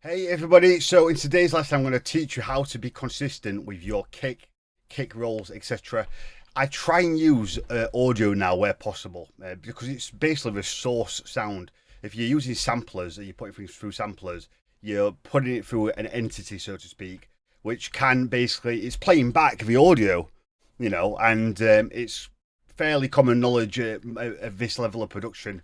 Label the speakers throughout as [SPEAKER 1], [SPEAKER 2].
[SPEAKER 1] Hey everybody, so in today's lesson I'm going to teach you how to be consistent with your kick rolls, etc. I try and use audio now where possible because it's basically the source sound. If you're using samplers and you're putting things through samplers, you're putting it through an entity, so to speak, which can basically, it's playing back the audio, and it's fairly common knowledge of this level of production.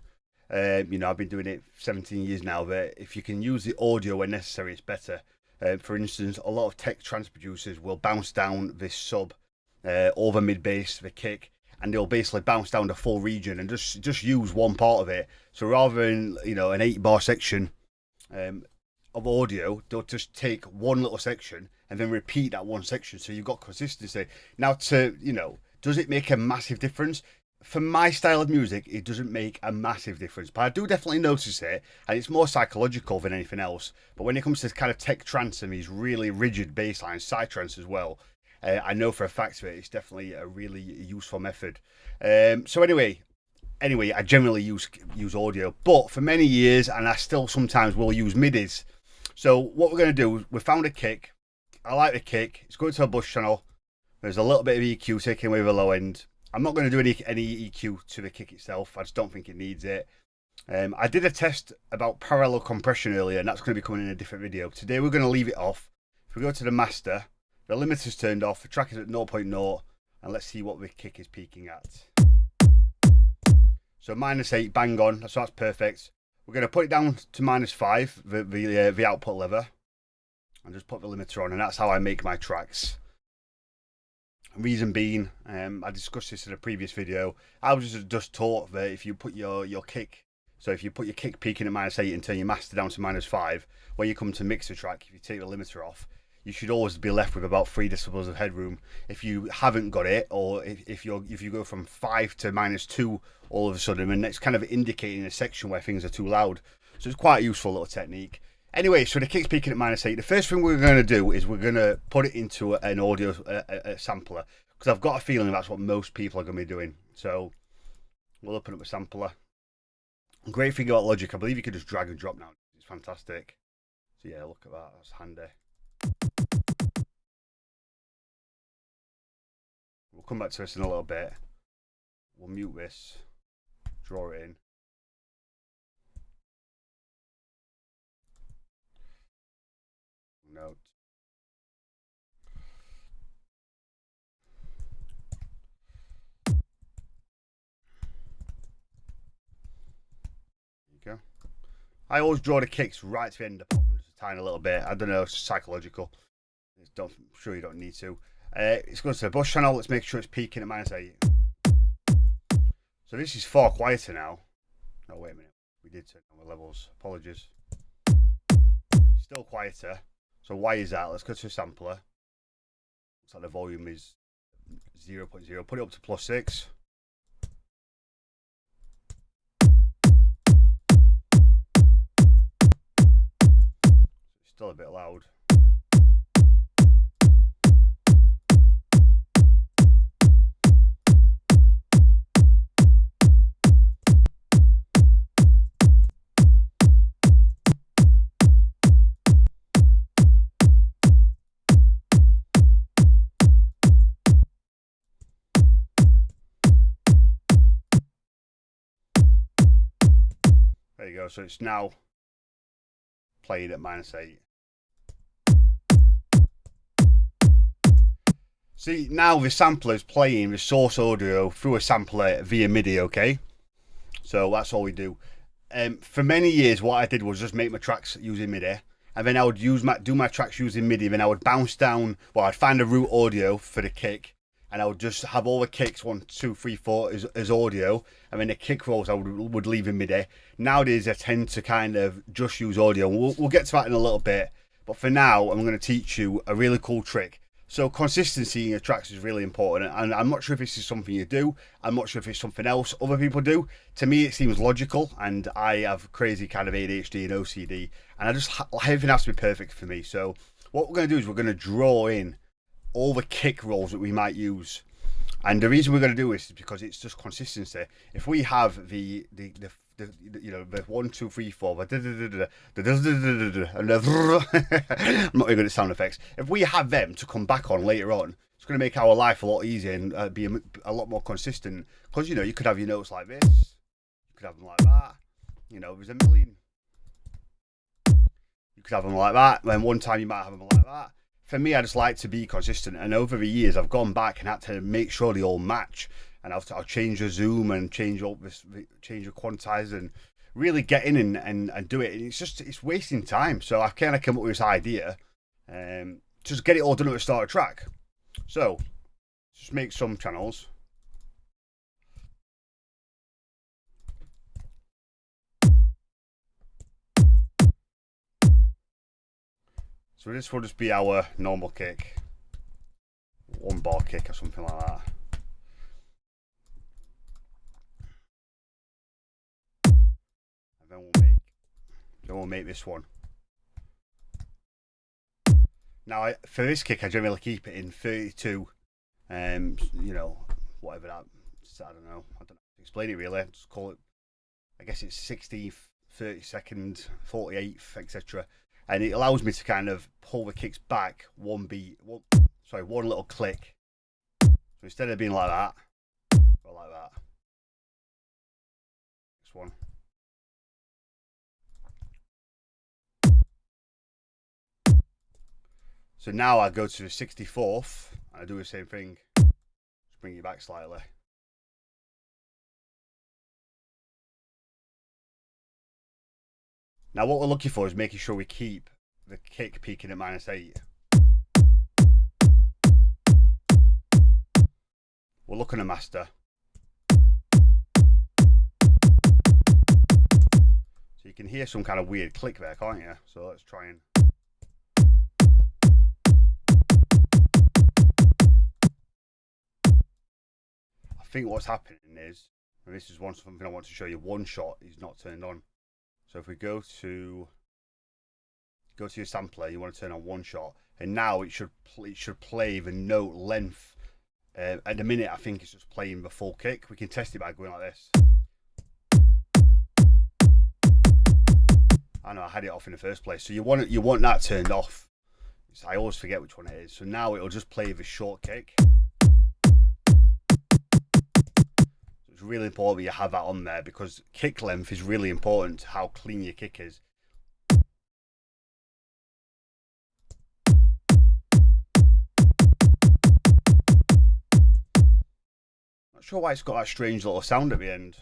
[SPEAKER 1] I've been doing it 17 years now, but if you can use the audio when necessary, it's better. For instance, a lot of tech trance producers will bounce down this sub over mid bass, the kick, and they'll basically bounce down the full region and just use one part of it. So rather than an 8-bar section of audio, they'll just take one little section and then repeat that one section. So you've got consistency. Now, does it make a massive difference? For my style of music, it doesn't make a massive difference, but I do definitely notice it, and it's more psychological than anything else. But when it comes to kind of tech trance and these really rigid bass lines, psytrance as well, I know for a fact that it's definitely a really useful method. So anyway, I generally use audio, but for many years, and I still sometimes will use MIDIs. So what we're going to do, we found a kick. I like the kick. It's going to a bus channel. There's a little bit of EQ taking away the low end. I'm not going to do any EQ to the kick itself. I just don't think it needs it. I did a test about parallel compression earlier, and that's going to be coming in a different video. Today we're going to leave it off. If we go to the master, the limiter's turned off, the track is at 0.0, and let's see what the kick is peaking at. So -8, bang on, so that's perfect. We're going to put it down to -5, the output lever, and just put the limiter on, and that's how I make my tracks. Reason being, I discussed this in a previous video. I was just taught that if you put your kick, so if you put your kick peaking at -8 and turn your master down to -5, when you come to mix a track, if you take the limiter off, you should always be left with about 3 decibels of headroom. If you haven't got it, or if you go from 5 to -2 all of a sudden, and it's kind of indicating a section where things are too loud. So it's quite a useful little technique. Anyway, so the kick's peaking at -8. The first thing we're going to do is we're going to put it into an audio sampler, because I've got a feeling that's what most people are going to be doing. So we'll open up a sampler. Great thing about Logic, I believe you can just drag and drop now. It's fantastic. So yeah, look at that. That's handy. We'll come back to this in a little bit. We'll mute this, draw it in. Note. There you go. I always draw the kicks right to the end of the pop, just a tiny little bit. I don't know, it's psychological. I'm sure you don't need to. It's going to the bus channel. Let's make sure it's peaking at -8. So this is far quieter now. Oh, wait a minute. We did turn on the levels. Apologies. Still quieter. So why is that? Let's go to a sampler. Looks like the volume is 0.0. Put it up to +6. It's still a bit loud. There you go, so it's now playing at -8. See, now the sampler is playing the source audio through a sampler via MIDI, okay? So that's all we do. For many years, what I did was just make my tracks using MIDI, and then I would do my tracks using MIDI, then I would bounce down, well, I'd find a root audio for the kick, and I would just have all the kicks 1, 2, 3, 4 as audio, and then the kick rolls I would leave in MIDI. Nowadays I tend to kind of just use audio. We'll get to that in a little bit, but for now I'm going to teach you a really cool trick. So consistency in your tracks is really important, and I'm not sure if this is something you do. I'm not sure if it's something else other people do. To me it seems logical, and I have crazy kind of ADHD and OCD, and everything has to be perfect for me. So what we're going to do is we're going to draw in all the kick rolls that we might use. And the reason we're going to do this is because it's just consistency. If we have the you know, the 1, 2, 3, 4, and I'm not very good at sound effects. If we have them to come back on later on, it's going to make our life a lot easier and be a lot more consistent. Because, you know, you could have your notes like this, you could have them like that. You know, there's a million. You could have them like that. Then one time you might have them like that. For me, I just like to be consistent. And over the years, I've gone back and had to make sure they all match. And I'll change the zoom and change the quantize and really get in and do it. And it's wasting time. So I've kind of come up with this idea. Just get it all done at the start of track. So just make some channels. So this will just be our normal kick. 1 bar kick or something like that. And then we'll make this one. Now for this kick I generally keep it in 32. You know, whatever that, I don't know how to explain it really. Just call it, I guess it's 60th, 32nd, 48th, etc. And it allows me to kind of pull the kicks back one little click. So instead of being like that, go like that. This one. So now I go to the 64th and I do the same thing. Just bring it back slightly. Now what we're looking for is making sure we keep the kick peaking at -8. We'll look on a master. So you can hear some kind of weird click there, can't you? So let's try and... I think what's happening is, and this is something I want to show you, one shot is not turned on. So if we go to your sampler, you want to turn on one shot, and now it should play the note length. At the minute, I think it's just playing the full kick. We can test it by going like this. I know I had it off in the first place. So you want that turned off. I always forget which one it is. So now it'll just play the short kick. It's really important that you have that on there because kick length is really important to how clean your kick is. Not sure why it's got that strange little sound at the end.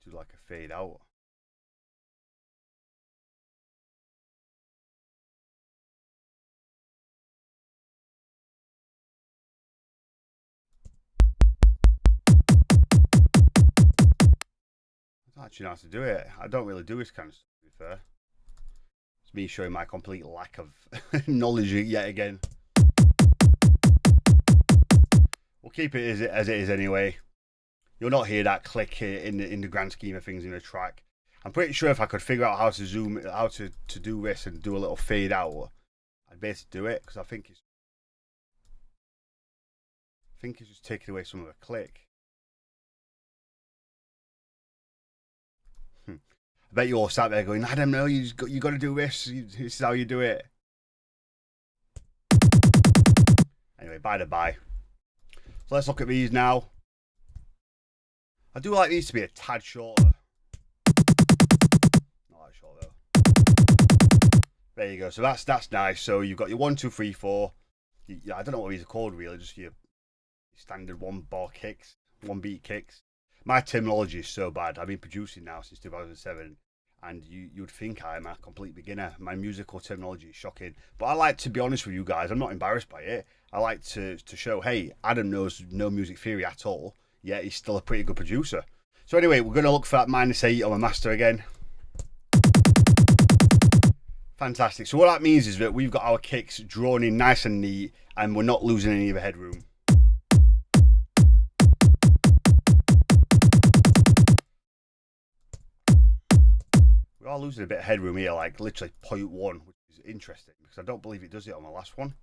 [SPEAKER 1] Do like a fade out. I don't actually know how to do it. I don't really do this kind of stuff, to be fair. It's me showing my complete lack of knowledge yet again. We'll keep it as it is anyway. You'll not hear that click in the grand scheme of things in the track. I'm pretty sure if I could figure out how to zoom, how to do this and do a little fade out, I'd be able to do it because I think it's just taking away some of the click. I bet you all sat there going, Adam, no, you got to do this. This is how you do it. Anyway, by the by. So let's look at these now. I do like these to be a tad shorter. Not that short though. There you go. So that's nice. So you've got your 1, 2, 3, 4. I don't know what these are called really. Just your standard 1 bar kicks, 1 beat kicks. My terminology is so bad. I've been producing now since 2007, and you'd think I'm a complete beginner. My musical terminology is shocking. But I like to be honest with you guys. I'm not embarrassed by it. I like to show, hey, Adam knows no music theory at all, yet he's still a pretty good producer. So anyway, we're going to look for that -8 on the master again. Fantastic. So what that means is that we've got our kicks drawn in nice and neat, and we're not losing any of the headroom. are losing a bit of headroom here, like literally 0.1, which is interesting because I don't believe it does it on the last one.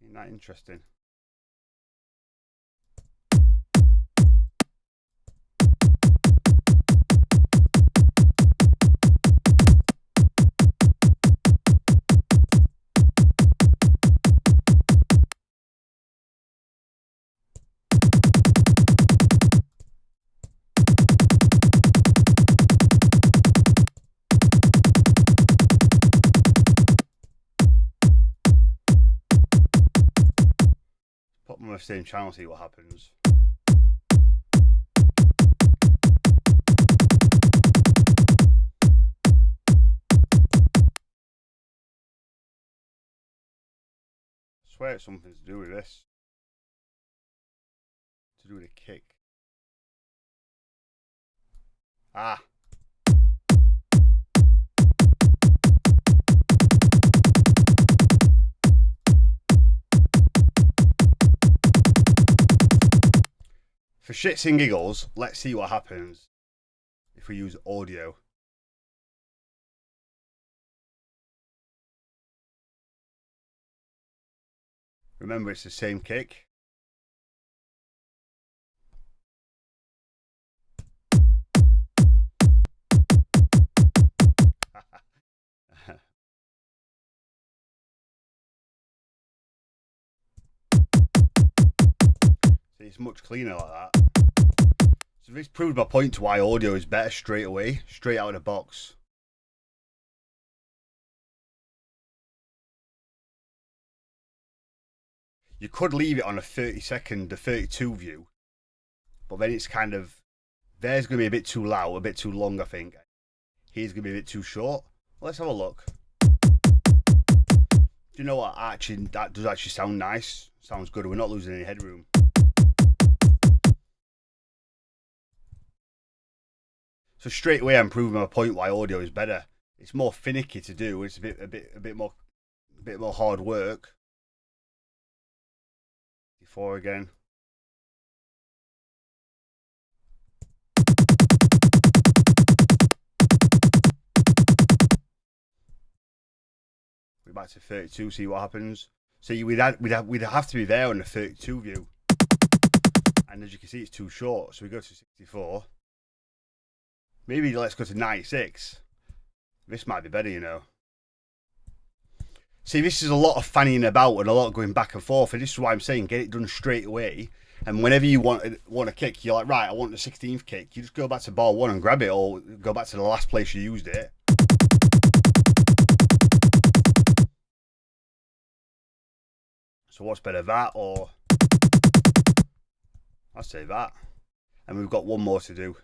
[SPEAKER 1] Isn't that interesting? Put them on the same channel, see what happens. I swear it's something to do with this. To do with a kick. Ah. For shits and giggles, let's see what happens if we use audio. Remember, it's the same kick. See, it's much cleaner like that. So this proved my point to why audio is better straight away, straight out of the box. You could leave it on a 30-second, the 32 view, but then it's kind of, there's going to be a bit too loud, a bit too long, I think. Here's going to be a bit too short. Well, let's have a look. Do you know what? Actually, that does actually sound nice. Sounds good. We're not losing any headroom. So straight away, I'm proving my point why audio is better. It's more finicky to do. It's a bit more hard work. 4 again. We're back to 32. See what happens. See, we'd have to be there on the 32 view, and as you can see, it's too short. So we go to 64. Maybe let's go to 96. This might be better, you know. See, this is a lot of fanning about and a lot of going back and forth, and this is why I'm saying get it done straight away. And whenever you want a kick, you're like, right, I want the 16th kick. You just go back to bar 1 and grab it, or go back to the last place you used it. So what's better, that or... I'd say that. And we've got one more to do.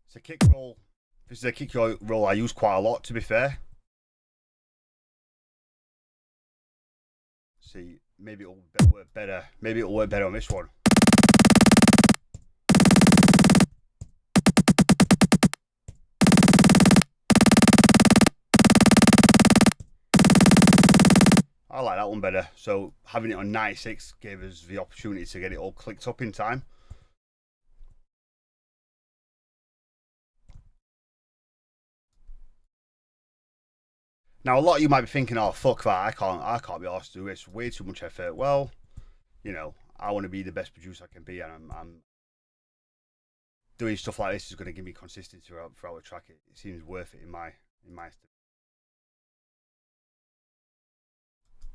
[SPEAKER 1] It's a kick roll. This is a kick roll I use quite a lot, to be fair. See, maybe it'll work better. Maybe it'll work better on this one. I like that one better. So having it on 96 gave us the opportunity to get it all clicked up in time. Now, a lot of you might be thinking, oh, fuck that, I can't be asked to do it. It's way too much effort. Well, you know, I want to be the best producer I can be, and I'm doing stuff like this is going to give me consistency throughout the track. It seems worth it in my estimation.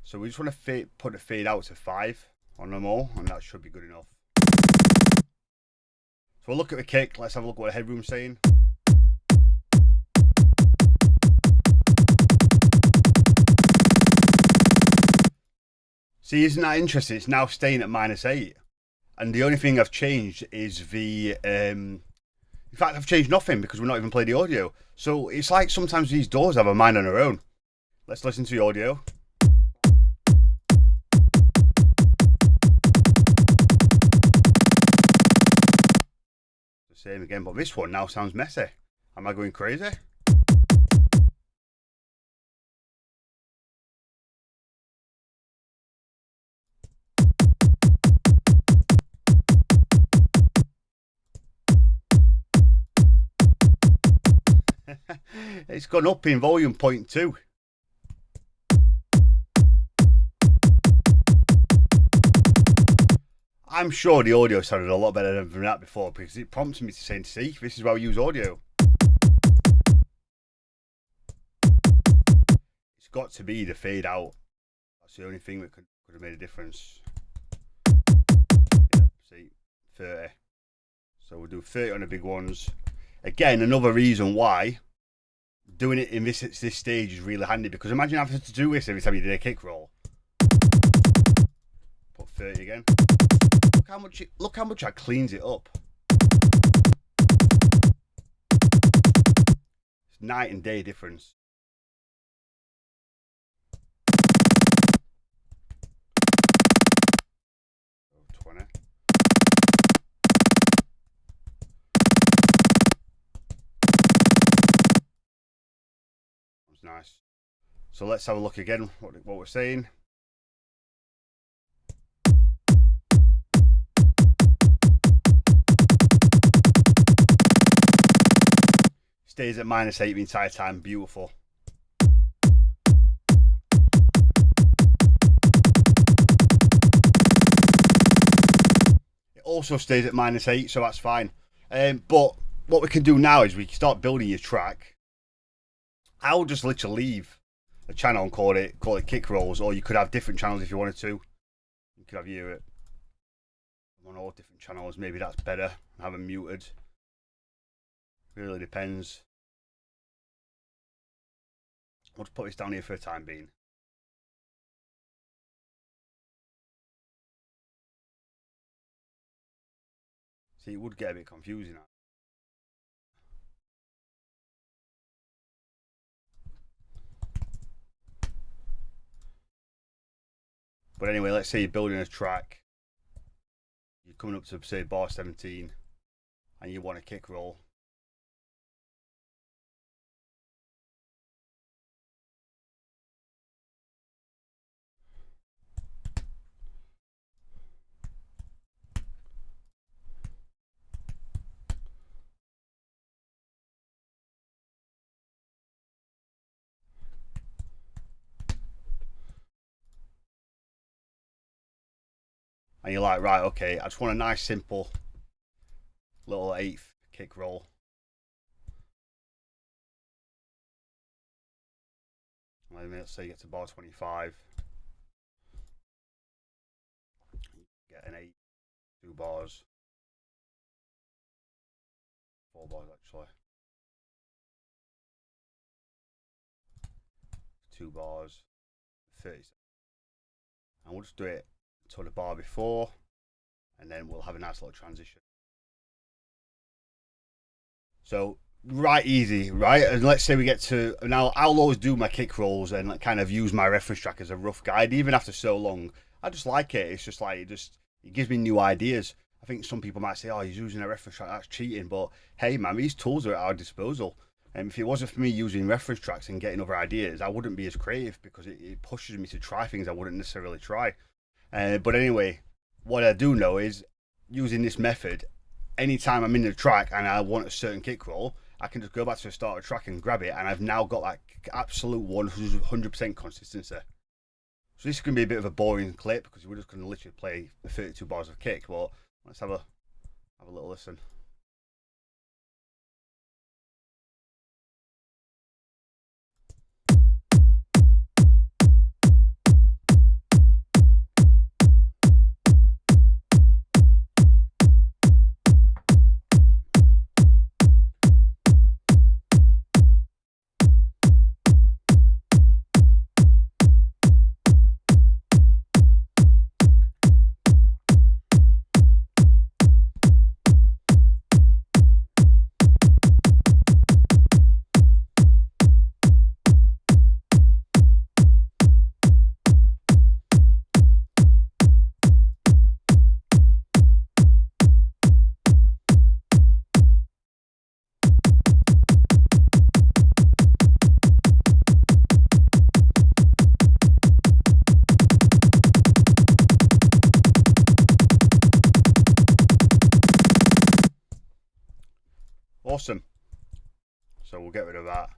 [SPEAKER 1] So we just want to put the fade out to 5 on them all, and that should be good enough. So we'll look at the kick. Let's have a look at what the headroom's saying. See, isn't that interesting? It's now staying at -8. And the only thing I've changed is the... in fact, I've changed nothing because we're not even playing the audio. So it's like sometimes these doors have a mind on their own. Let's listen to the audio. Same again, but this one now sounds messy. Am I going crazy? It's gone up in volume 0.2. I'm sure the audio sounded a lot better than that before because it prompted me to say, see, this is why we use audio. It's got to be the fade out. That's the only thing that could have made a difference. Yep, see, 30. So we'll do 30 on the big ones. Again, another reason why doing it in this stage is really handy, because imagine having to do this every time you did a kick roll. Put 30 again. Look how much that cleans it up. It's night and day difference. Oh, 20. That's nice. So let's have a look again what we're saying. Stays at -8 the entire time. Beautiful. It also stays at -8, so that's fine. But what we can do now is we can start building your track. I'll just literally leave a channel and call it kick rolls, or you could have different channels if you wanted to. You could have you on all different channels. Maybe that's better. Have them muted. Really depends. I'll just put this down here for the time being. See, it would get a bit confusing. But anyway, let's say you're building a track. You're coming up to, say, bar 17, and you want a kick roll. And you're like, right, okay, I just want a nice, simple little eighth kick roll. Let's say you get to bar 25. Get an 8, 2 bars. 4 bars, actually. 2 bars, 30 seconds. And we'll just do it to the bar before, and then we'll have a nice little transition. So right, easy, right? And let's say we get to now. I'll always do my kick rolls and kind of use my reference track as a rough guide, even after so long. I just like it. It's just like it gives me new ideas. I think some people might say, "Oh, he's using a reference track. That's cheating." But hey, man, these tools are at our disposal. And if it wasn't for me using reference tracks and getting other ideas, I wouldn't be as creative, because it pushes me to try things I wouldn't necessarily try. But anyway, what I do know is using this method, anytime I'm in the track and I want a certain kick roll, I can just go back to the start of the track and grab it, and I've now got like absolute 100% consistency. So this is going to be a bit of a boring clip because we're just going to literally play the 32 bars of kick, but let's have a little listen. Awesome. So we'll get rid of that.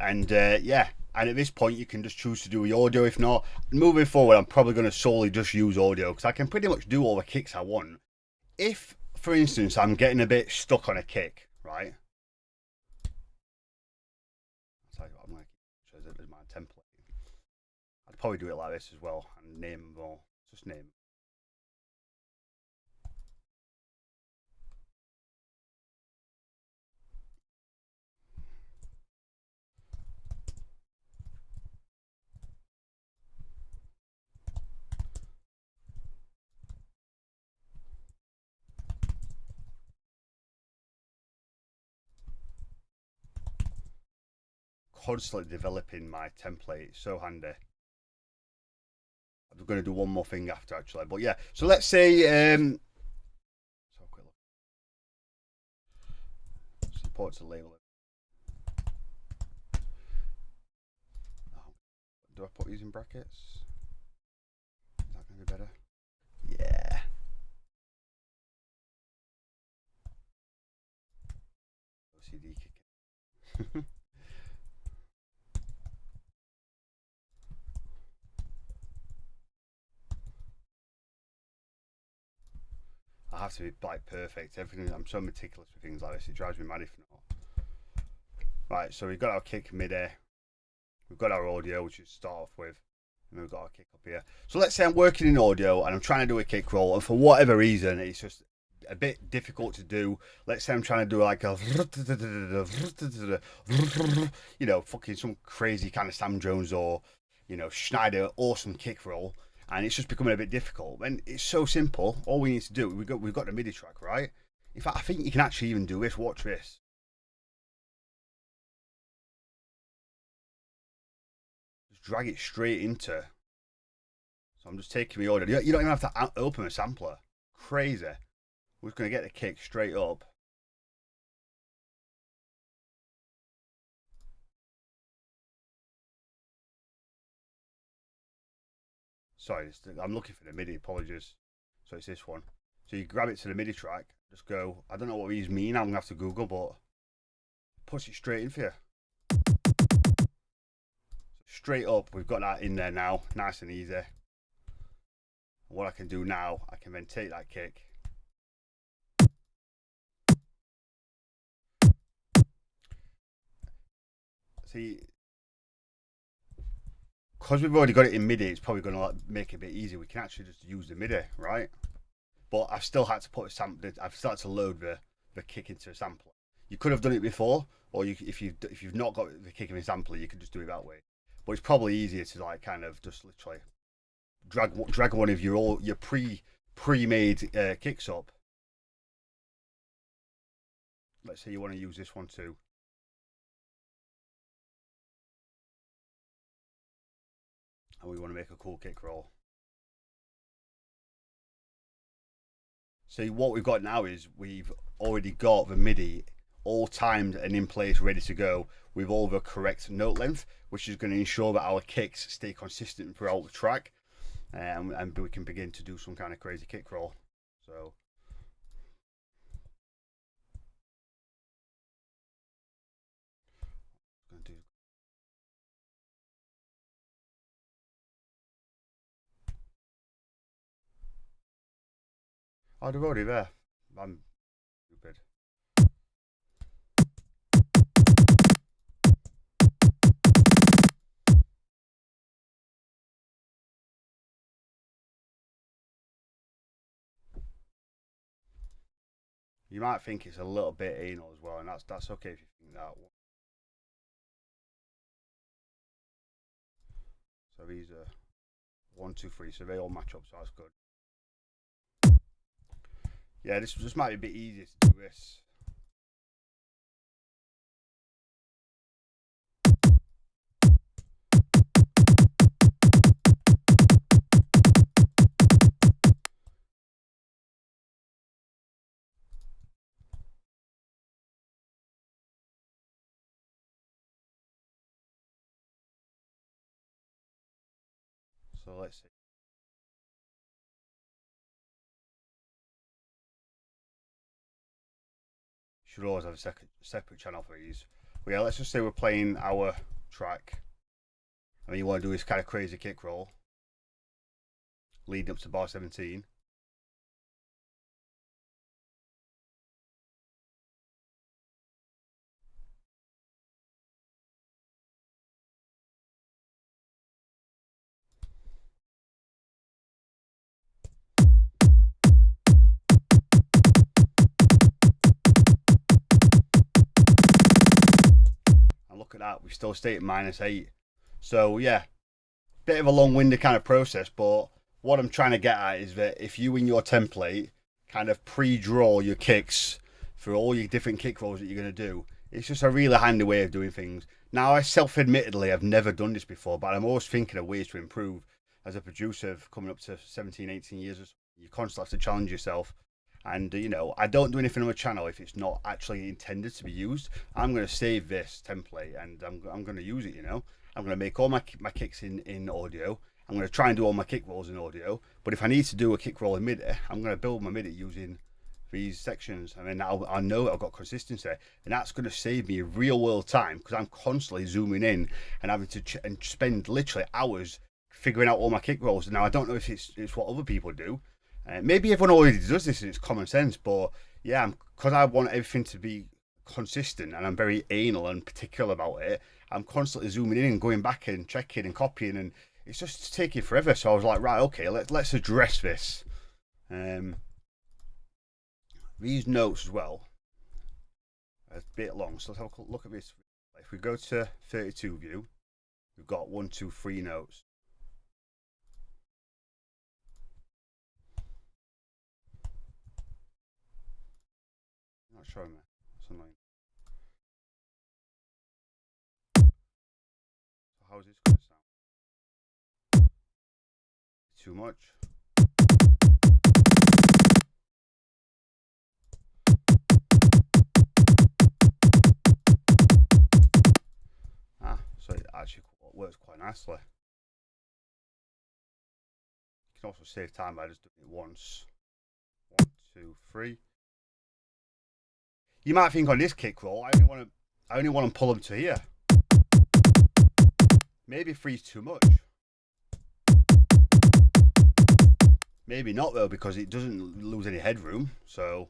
[SPEAKER 1] And yeah, and at this point you can just choose to do the audio. If not, moving forward, I'm probably going to solely just use audio because I can pretty much do all the kicks I want. If, for instance, I'm getting a bit stuck on a kick, right? I'm going to show it as my template. I'd probably do it like this as well and name them all. Just name them. Constantly developing my template. It's so handy. I'm going to do one more thing after actually, but yeah. So let's say so quick look. Support to label it. Oh, do I put these in brackets? Is that going to be better? Yeah. OCD kicking. I have to be like perfect. Everything. I'm so meticulous with things like this. It drives me mad if not. Right. So we've got our kick MIDI. We've got our audio, which is start off with, and then we've got our kick up here. So let's say I'm working in audio and I'm trying to do a kick roll, and for whatever reason, it's just a bit difficult to do. Let's say I'm trying to do like a, you know, fucking some crazy kind of Sam Jones or, you know, Schneider awesome kick roll, and it's just becoming a bit difficult. And it's so simple. All we need to do, we've got the MIDI track, right? In fact, I think you can actually even do this. Watch this. Just drag it straight into. So I'm just taking the audio. You don't even have to open a sampler. Crazy. We're just going to get the kick straight up. Sorry, I'm looking for the MIDI, apologies. So it's this one. So you grab it to the MIDI track, just go, I don't know what these mean, I'm going to have to Google, but push it straight in for you. Straight up, we've got that in there now, nice and easy. And what I can do now, I can then take that kick. See, because we've already got it in MIDI, it's probably going to make it a bit easier. We can actually just use the MIDI, right? But I've still had to put a sample. I've started to load the kick into a sampler. You could have done it before, or if you've not got the kick in a sampler, you could just do it that way. But it's probably easier to like kind of just literally drag one of your pre-made kicks up. Let's say you want to use this one too. And we want to make a cool kick roll. See, what we've got now is we've already got the MIDI all timed and in place, ready to go with all the correct note length, which is going to ensure that our kicks stay consistent throughout the track, and we can begin to do some kind of crazy kick roll. So. Oh, they're already there. I'm stupid. You might think it's a little bit anal as well, and that's okay if you think that. So these are 1, 2, 3, so they all match up, so that's good. Yeah, this might be a bit easier to do this. So let's see. Should always have a separate channel for these. But yeah, let's just say we're playing our track. I mean, you want to do this kind of crazy kick roll leading up to bar 17. And look at that, we still stay at -8. So yeah, bit of a long-winded kind of process, but what I'm trying to get at is that if you in your template kind of pre-draw your kicks for all your different kick rolls that you're going to do, it's just a really handy way of doing things. Now, I self-admittedly I've never done this before, but I'm always thinking of ways to improve. As a producer coming up to 17, 18 years or so, you constantly have to challenge yourself. And you know, I don't do anything on my channel if it's not actually intended to be used. I'm going to save this template and I'm going to use it, you know. I'm going to make all my kicks in audio. I'm going to try and do all my kick rolls in audio. But if I need to do a kick roll in MIDI, I'm going to build my MIDI using these sections. And then I know I've got consistency. And that's going to save me real world time, because I'm constantly zooming in and having to and spend literally hours figuring out all my kick rolls. Now, I don't know if it's what other people do. Maybe everyone already does this and it's common sense. But yeah, because I want everything to be consistent and I'm very anal and particular about it, I'm constantly zooming in and going back and checking and copying, and it's just taking forever. So I was like, right, okay, let's address this. These notes as well are a bit long, so let's have a look at this. If we go to 32 view, we've got 1, 2, 3 notes. Not showing me. That's annoying. So how's this going to sound? Too much. So it actually works quite nicely. You can also save time by just doing it once. 1, 2, 3. You might think on this kick roll, I only want to pull them to here. Maybe 3's too much. Maybe not though, because it doesn't lose any headroom. So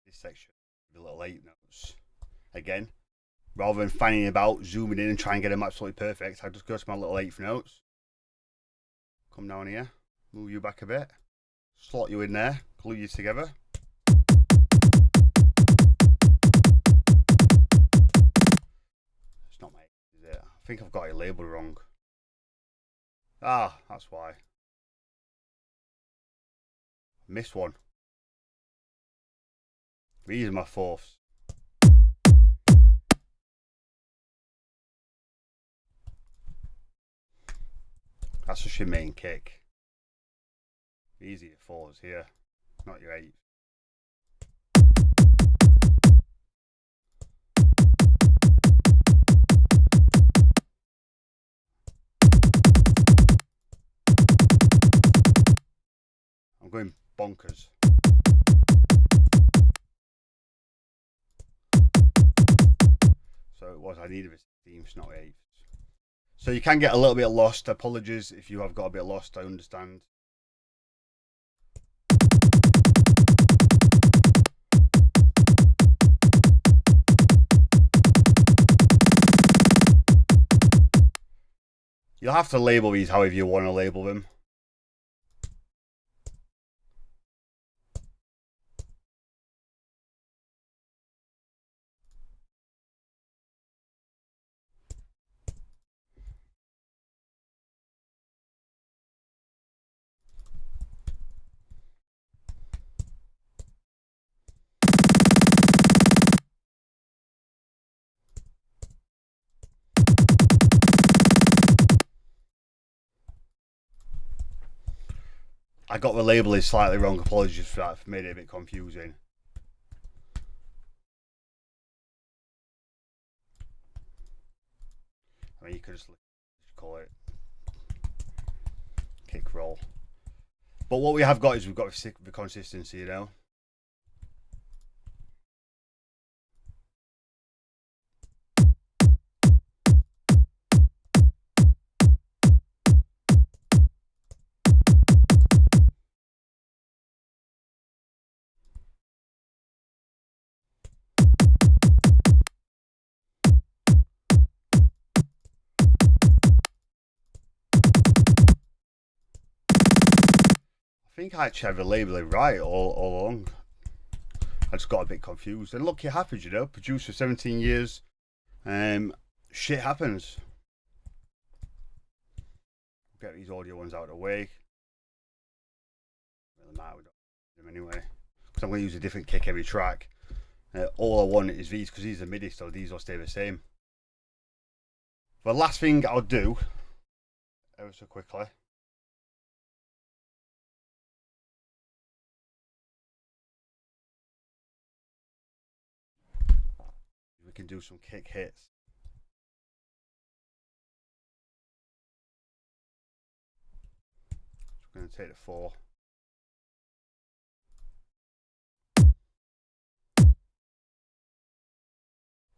[SPEAKER 1] this section, the little 8 notes. Again, rather than fanning about, zooming in and trying to get them absolutely perfect, I just go to my little 8th notes. Come down here, move you back a bit, slot you in there, glue you together. It's not my 8, is it? I think I've got it labelled wrong. Ah, that's why. Missed one. These are my 4ths. That's just your main kick. These are your 4s here, not your 8s. I'm going bonkers. So it was, I needed a 16th, not 8th. So you can get a little bit lost. Apologies if you have got a bit lost, I understand. You'll have to label these however you want to label them. I got the labeling slightly wrong. Apologies for that. I've made it a bit confusing. I mean, you could just call it kick roll. But what we have got is we've got the consistency, you know. I think I actually have the labeling right all along. I just got a bit confused. And look, it happens, you know. Produced for 17 years. Shit happens. Get these audio ones out of the way. Really matter, we don't do them anyway. Because I'm going to use a different kick every track. All I want is these, because these are MIDI, so these will stay the same. The last thing I'll do, ever so quickly, we can do some kick hits. So we're going to take the 4.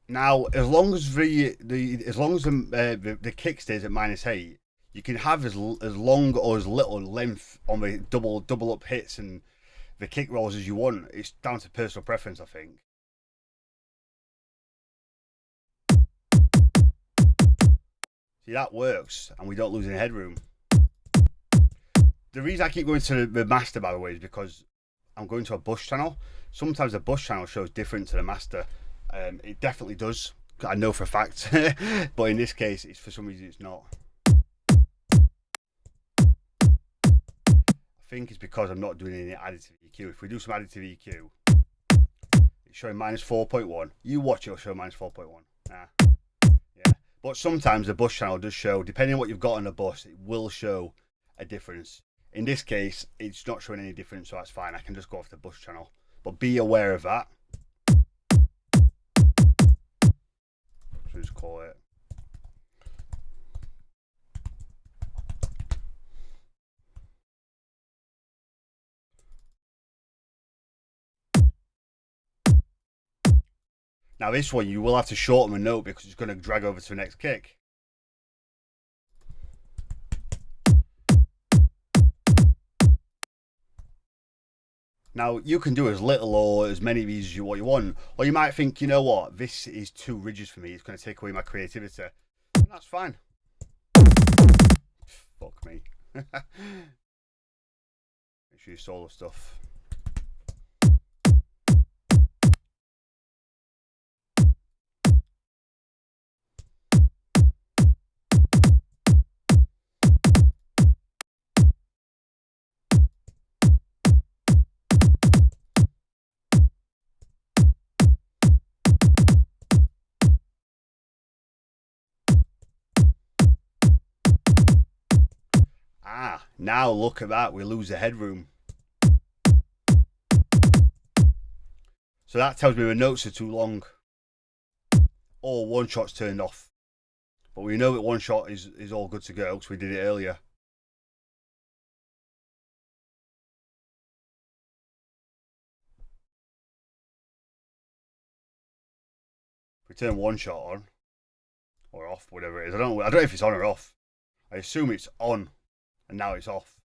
[SPEAKER 1] Now, as long as the kick stays at -8, you can have as long or as little length on the double up hits and the kick rolls as you want. It's down to personal preference, I think. See, that works, and we don't lose any headroom. The reason I keep going to the master, by the way, is because I'm going to a bush channel. Sometimes the bush channel shows different to the master. It definitely does. I know for a fact. But in this case, it's for some reason it's not. I think it's because I'm not doing any additive EQ. If we do some additive EQ, it's showing -4.1. You watch it, it'll show -4.1. Nah. Yeah. But sometimes the bus channel does show, depending on what you've got on the bus, it will show a difference. In this case, it's not showing any difference, so that's fine. I can just go off the bus channel. But be aware of that. So just call it. Now this one, you will have to shorten the note because it's going to drag over to the next kick. Now you can do as little or as many of these as you want, or you might think, you know what, this is too rigid for me. It's going to take away my creativity. And that's fine. Fuck me. Make sure you solo stuff. Ah, now look at that, we lose the headroom. So that tells me the notes are too long. Or one shot's turned off. But we know that one shot is all good to go because we did it earlier. If we turn one shot on or off, whatever it is, I don't know if it's on or off. I assume it's on and now it's off.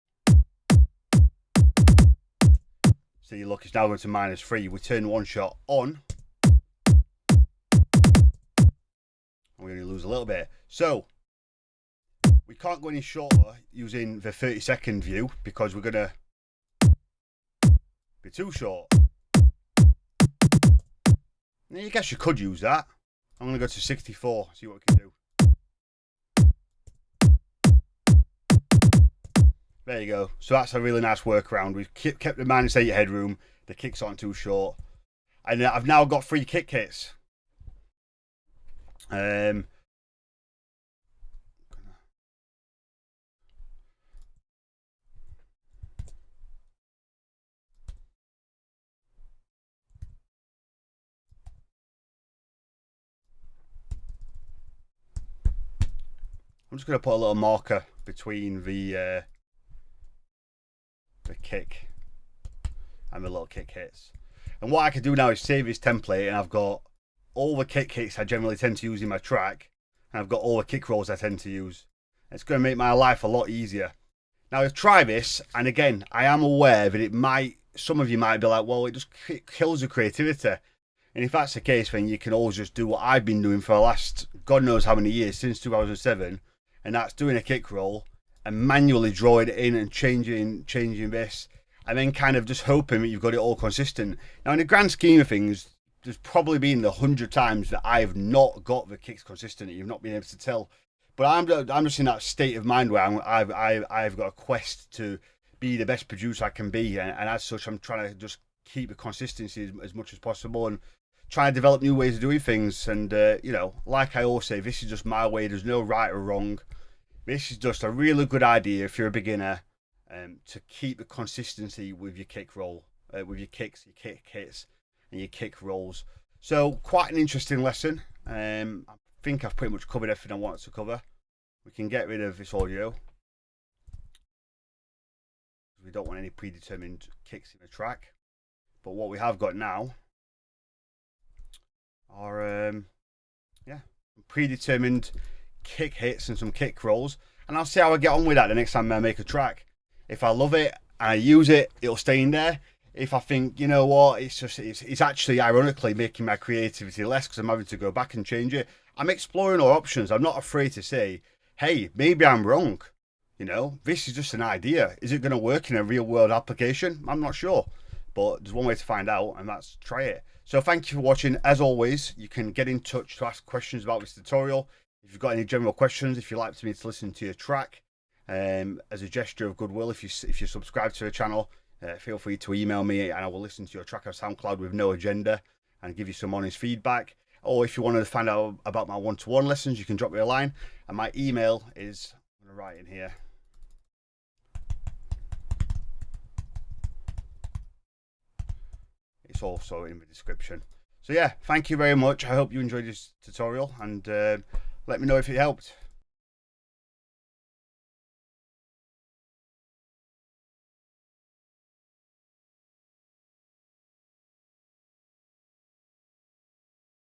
[SPEAKER 1] See, look, it's now going to -3. We turn one shot on. We're going to lose a little bit. So, we can't go any shorter using the 30-second view because we're going to be too short. Now, I guess you could use that. I'm going to go to 64, see what we can do. There you go. So that's a really nice workaround. We've kept the -8 headroom. The kicks aren't too short. And I've now got 3 kick hits. I'm just going to put a little marker between the kick and the little kick hits. And what I can do now is save this template, and I've got all the kick hits I generally tend to use in my track, and I've got all the kick rolls I tend to use. It's going to make my life a lot easier. Now I've tried this, and again, I am aware that some of you might be like, well, it just kills your creativity. And if that's the case, then you can always just do what I've been doing for the last God knows how many years, since 2007, and that's doing a kick roll and manually drawing it in and changing this, and then kind of just hoping that you've got it all consistent. Now, in the grand scheme of things, there's probably been 100 times that I've not got the kicks consistent, and you've not been able to tell. But I'm just in that state of mind where I've got a quest to be the best producer I can be, and as such, I'm trying to just keep the consistency as much as possible, and try and develop new ways of doing things. And you know, like I always say, this is just my way. There's no right or wrong. This is just a really good idea if you're a beginner, to keep the consistency with your kick roll, with your kicks, your kick hits, and your kick rolls. So quite an interesting lesson. I think I've pretty much covered everything I wanted to cover. We can get rid of this audio. We don't want any predetermined kicks in the track. But what we have got now are predetermined kick hits and some kick rolls, and I'll see how I get on with that the next time I make a track. If I love it and I use it, it'll stay in there. If I think, you know what, it's actually ironically making my creativity less because I'm having to go back and change it, I'm exploring all options. I'm not afraid to say, hey, maybe I'm wrong. You know, this is just an idea. Is it going to work in a real world application? I'm not sure, but there's one way to find out, and that's try it. So thank you for watching. As always, you can get in touch to ask questions about this tutorial. If you've got any general questions, if you'd like me to listen to your track, as a gesture of goodwill, if you subscribe to the channel, feel free to email me, and I will listen to your track on SoundCloud with no agenda and give you some honest feedback. Or if you want to find out about my one-to-one lessons, you can drop me a line, and my email is, I'm going to write in here. It's also in the description. So yeah, thank you very much. I hope you enjoyed this tutorial, and let me know if it helped.